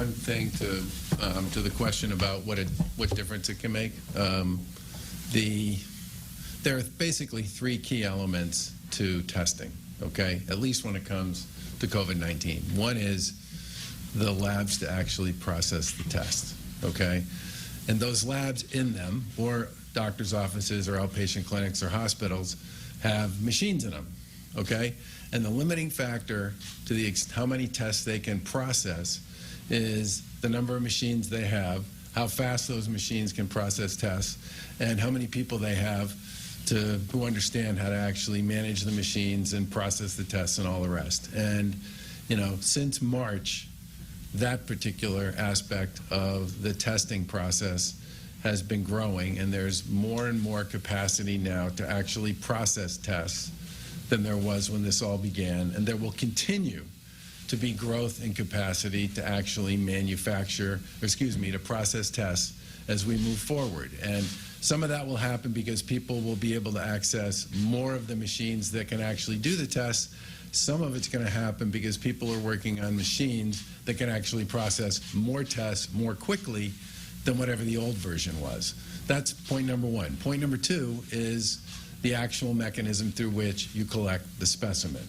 one thing to the question about what difference it can make. There are basically three key elements to testing, okay? At least when it comes to COVID-19. One is the labs to actually process the test, okay? And those labs in them, or doctor's offices or outpatient clinics or hospitals, have machines in them, okay? And the limiting factor to how many tests they can process is the number of machines they have, how fast those machines can process tests, and how many people they have who understand how to actually manage the machines and process the tests and all the rest. And, you know, since March, that particular aspect of the testing process has been growing, and there's more and more capacity now to actually process tests than there was when this all began, and there will continue to be growth in capacity to actually to process tests as we move forward. And some of that will happen because people will be able to access more of the machines that can actually do the tests. Some of it's going to happen because people are working on machines that can actually process more tests more quickly than whatever the old version was. That's point number one. Point number two is the actual mechanism through which you collect the specimen.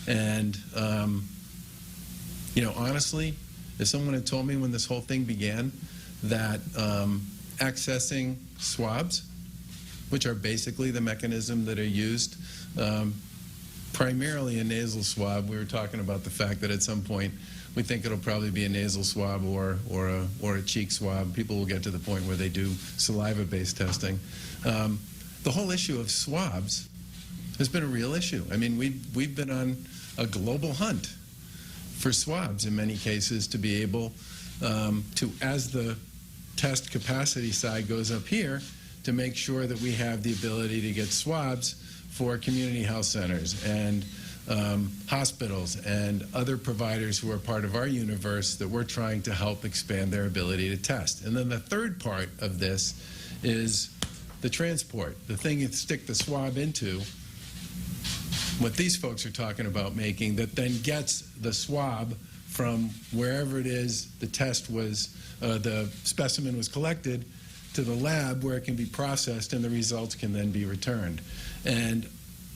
And, you know, honestly, if someone had told me when this whole thing began that accessing swabs, which are basically the mechanism that are used, primarily a nasal swab. We were talking about the fact that at some point we think it'll probably be a nasal swab or a cheek swab. People will get to the point where they do saliva-based testing. The whole issue of swabs has been a real issue. I mean, we've been on a global hunt for swabs in many cases to be able to, as the test capacity side goes up here, to make sure that we have the ability to get swabs for community health centers and hospitals and other providers who are part of our universe that we're trying to help expand their ability to test. And then the third part of this is the transport, the thing you stick the swab into, what these folks are talking about making, that then gets the swab from wherever it is the test was, the specimen was collected, to the lab where it can be processed and the results can then be returned. And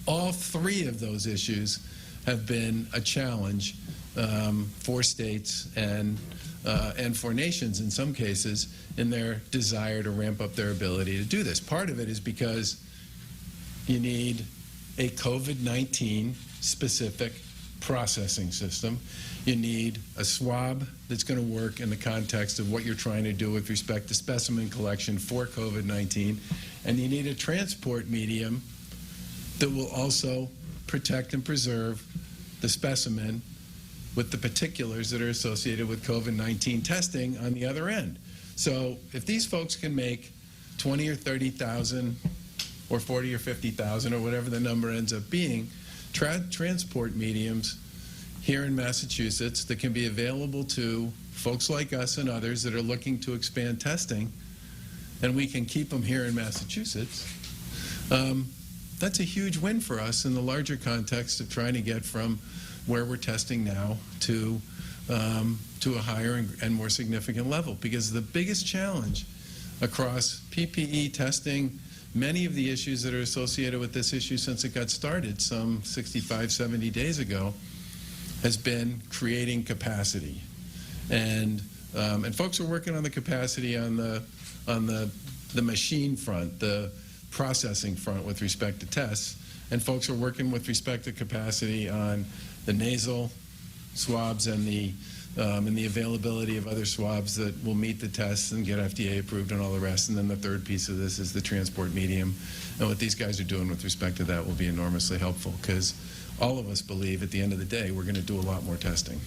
all three of those issues have been a challenge for states and for nations in some cases in their desire to ramp up their ability to do this. Part of it is because you need a COVID-19 specific processing system. You need a swab that's going to work in the context of what you're trying to do with respect to specimen collection for COVID-19. And you need a transport medium that will also protect and preserve the specimen with the particulars that are associated with COVID-19 testing on the other end. So if these folks can make 20 or 30,000 or 40 or 50,000 or whatever the number ends up being, transport mediums here in Massachusetts that can be available to folks like us and others that are looking to expand testing, and we can keep them here in Massachusetts, that's a huge win for us in the larger context of trying to get from where we're testing now to a higher and more significant level. Because the biggest challenge across PPE testing, many of the issues that are associated with this issue since it got started some 65, 70 days ago, has been creating capacity. And folks are working on the capacity on the machine front, the processing front with respect to tests, and folks are working with respect to capacity on the nasal swabs and the availability of other swabs that will meet the tests and get FDA approved and all the rest. And then the third piece of this is the transport medium. And what these guys are doing with respect to that will be enormously helpful, because all of us believe at the end of the day we're going to do a lot more testing.